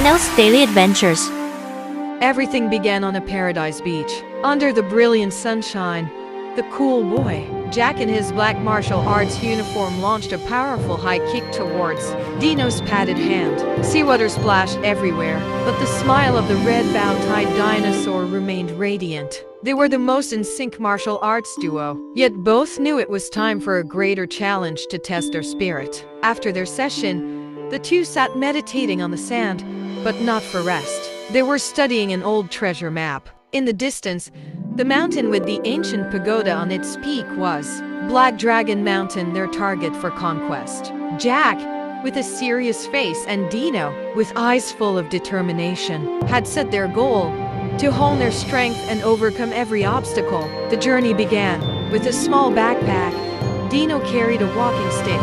Dino's Daily Adventures. Everything began on a paradise beach. Under the brilliant sunshine, the cool boy, Jack in his black martial arts uniform launched a powerful high kick towards Dino's padded hand. Seawater splashed everywhere, but the smile of the red bow-tied dinosaur remained radiant. They were the most in sync martial arts duo, yet both knew it was time for a greater challenge to test their spirit. After their session, the two sat meditating on the sand, but not for rest. They were studying an old treasure map. In the distance, the mountain with the ancient pagoda on its peak was Black Dragon Mountain, their target for conquest. Jack, with a serious face, and Dino, with eyes full of determination, had set their goal to hone their strength and overcome every obstacle. The journey began with a small backpack. Dino carried a walking stick,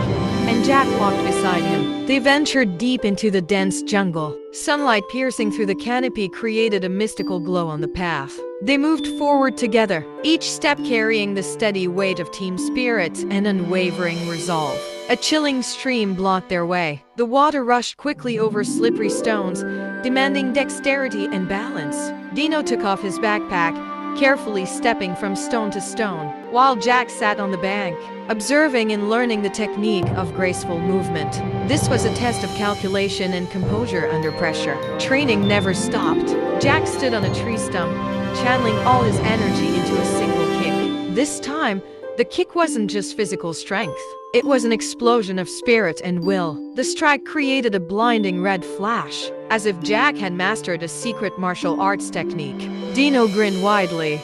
and Jack walked beside him. They ventured deep into the dense jungle. Sunlight piercing through the canopy created a mystical glow on the path. They moved forward together, each step carrying the steady weight of team spirit and unwavering resolve. A chilling stream blocked their way. The water rushed quickly over slippery stones, demanding dexterity and balance. Dino took off his backpack, carefully stepping from stone to stone, while Jack sat on the bank, observing and learning the technique of graceful movement. This was a test of calculation and composure under pressure. Training never stopped. Jack stood on a tree stump, channeling all his energy into a single kick. This time, the kick wasn't just physical strength. It was an explosion of spirit and will. The strike created a blinding red flash, as if Jack had mastered a secret martial arts technique. Dino grinned widely,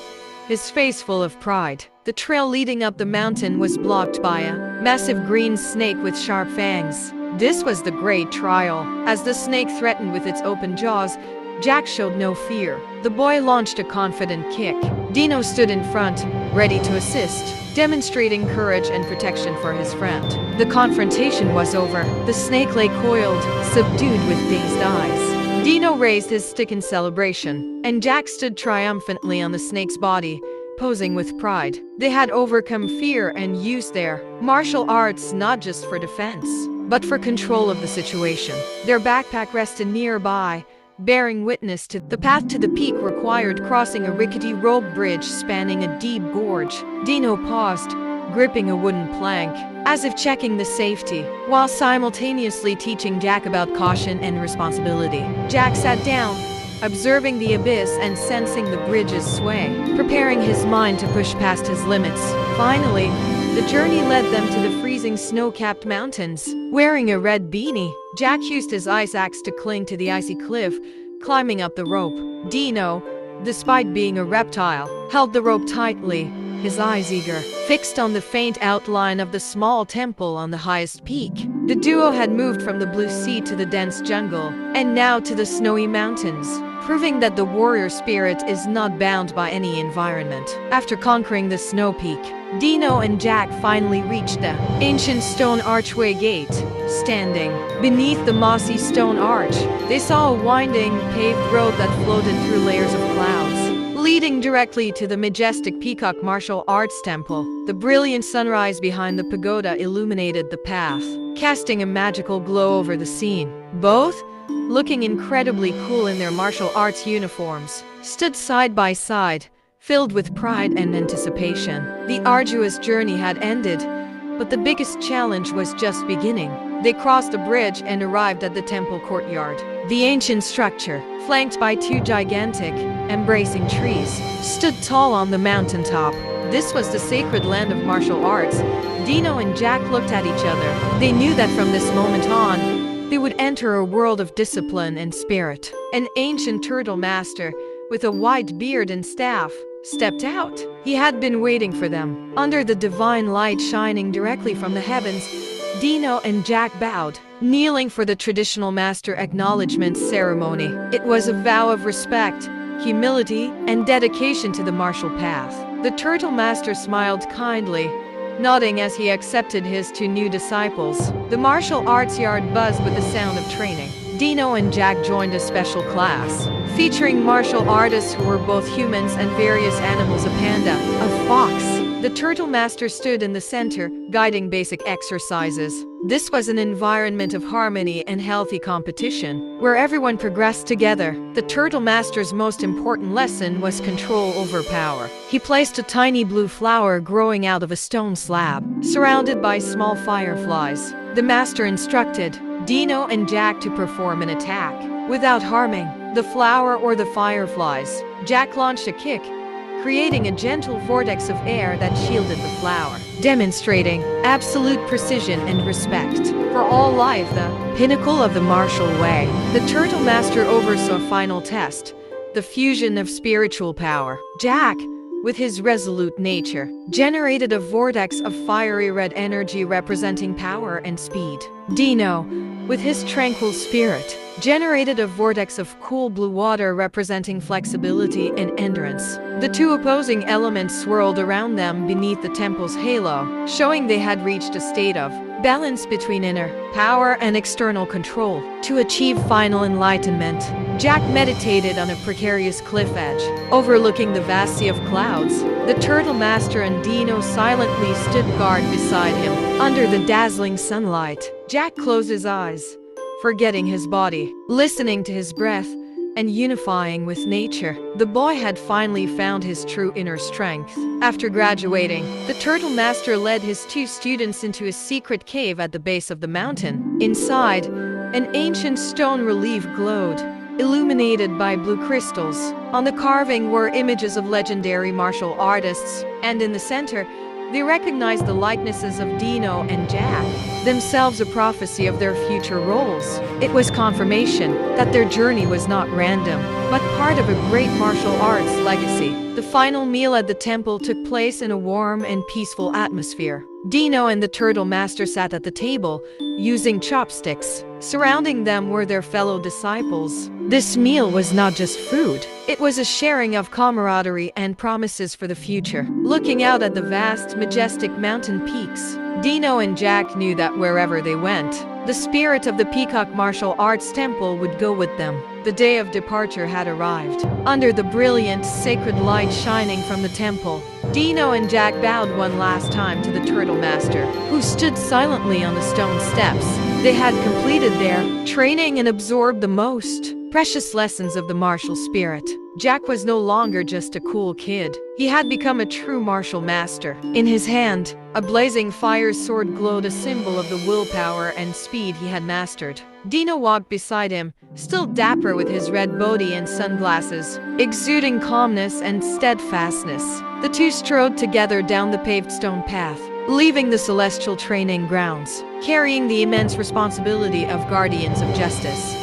his face full of pride. The trail leading up the mountain was blocked by a massive green snake with sharp fangs. This was the great trial. As the snake threatened with its open jaws, Jack showed no fear. The boy launched a confident kick. Dino stood in front, ready to assist, demonstrating courage and protection for his friend. The confrontation was over. The snake lay coiled, subdued with dazed eyes. Dino raised his stick in celebration, and Jack stood triumphantly on the snake's body, posing with pride. They had overcome fear and used their martial arts not just for defense, but for control of the situation. Their backpack rested nearby, bearing witness to the path to the peak required crossing a rickety rope bridge spanning a deep gorge. Dino paused, gripping a wooden plank, as if checking the safety, while simultaneously teaching Jack about caution and responsibility. Jack sat down, observing the abyss and sensing the bridge's sway, preparing his mind to push past his limits. Finally, the journey led them to the freezing snow-capped mountains. Wearing a red beanie, Jack used his ice axe to cling to the icy cliff, climbing up the rope. Dino, despite being a reptile, held the rope tightly, his eyes eager, fixed on the faint outline of the small temple on the highest peak. The duo had moved from the blue sea to the dense jungle, and now to the snowy mountains, proving that the warrior spirit is not bound by any environment. After conquering the snow peak, Dino and Jack finally reached the ancient stone archway gate. Standing beneath the mossy stone arch, they saw a winding, paved road that floated through layers of clouds, leading directly to the majestic Peacock martial arts temple. The brilliant sunrise behind the pagoda illuminated the path, casting a magical glow over the scene. Both, looking incredibly cool in their martial arts uniforms, stood side by side, filled with pride and anticipation. The arduous journey had ended, but the biggest challenge was just beginning. They crossed the bridge and arrived at the temple courtyard. The ancient structure, flanked by two gigantic, embracing trees, stood tall on the mountaintop. This was the sacred land of martial arts. Dino and Jack looked at each other. They knew that from this moment on, they would enter a world of discipline and spirit. An ancient turtle master, with a white beard and staff, stepped out. He had been waiting for them. Under the divine light shining directly from the heavens, Dino and Jack bowed, kneeling for the traditional master acknowledgement ceremony. It was a vow of respect, humility, and dedication to the martial path. The turtle master smiled kindly, nodding as he accepted his two new disciples. The martial arts yard buzzed with the sound of training. Dino and Jack joined a special class, featuring martial artists who were both humans and various animals: a panda, a fox, The Turtle Master stood in the center, guiding basic exercises. This was an environment of harmony and healthy competition, where everyone progressed together. The Turtle Master's most important lesson was control over power. He placed a tiny blue flower growing out of a stone slab, surrounded by small fireflies. The Master instructed Dino and Jack to perform an attack without harming the flower or the fireflies. Jack launched a kick, creating a gentle vortex of air that shielded the flower, demonstrating absolute precision and respect for all life, the pinnacle of the martial way. The Turtle Master oversaw a final test, the fusion of spiritual power. Jack, with his resolute nature, generated a vortex of fiery red energy representing power and speed. Dino, with his tranquil spirit, generated a vortex of cool blue water representing flexibility and endurance. The two opposing elements swirled around them beneath the temple's halo, showing they had reached a state of balance between inner power and external control. To achieve final enlightenment, Jack meditated on a precarious cliff edge, overlooking the vast sea of clouds. The Turtle Master and Dino silently stood guard beside him. Under the dazzling sunlight, Jack closed his eyes, forgetting his body, listening to his breath, and unifying with nature. The boy had finally found his true inner strength. After graduating, the Turtle Master led his two students into a secret cave at the base of the mountain. Inside, an ancient stone relief glowed, illuminated by blue crystals. On the carving were images of legendary martial artists, and in the center, they recognized the likenesses of Dino and Jack, themselves a prophecy of their future roles. It was confirmation that their journey was not random, but part of a great martial arts legacy. The final meal at the temple took place in a warm and peaceful atmosphere. Dino and the Turtle Master sat at the table, using chopsticks. Surrounding them were their fellow disciples. This meal was not just food. It was a sharing of camaraderie and promises for the future. Looking out at the vast, majestic mountain peaks, Dino and Jack knew that wherever they went, the spirit of the Peacock Martial Arts Temple would go with them. The day of departure had arrived. Under the brilliant, sacred light shining from the temple, Dino and Jack bowed one last time to the Turtle Master, who stood silently on the stone steps. They had completed their training and absorbed the most precious lessons of the martial spirit. Jack was no longer just a cool kid. He had become a true martial master. In his hand, a blazing fire sword glowed, a symbol of the willpower and speed he had mastered. Dino walked beside him, still dapper with his red body and sunglasses, exuding calmness and steadfastness. The two strode together down the paved stone path, leaving the celestial training grounds, carrying the immense responsibility of guardians of justice.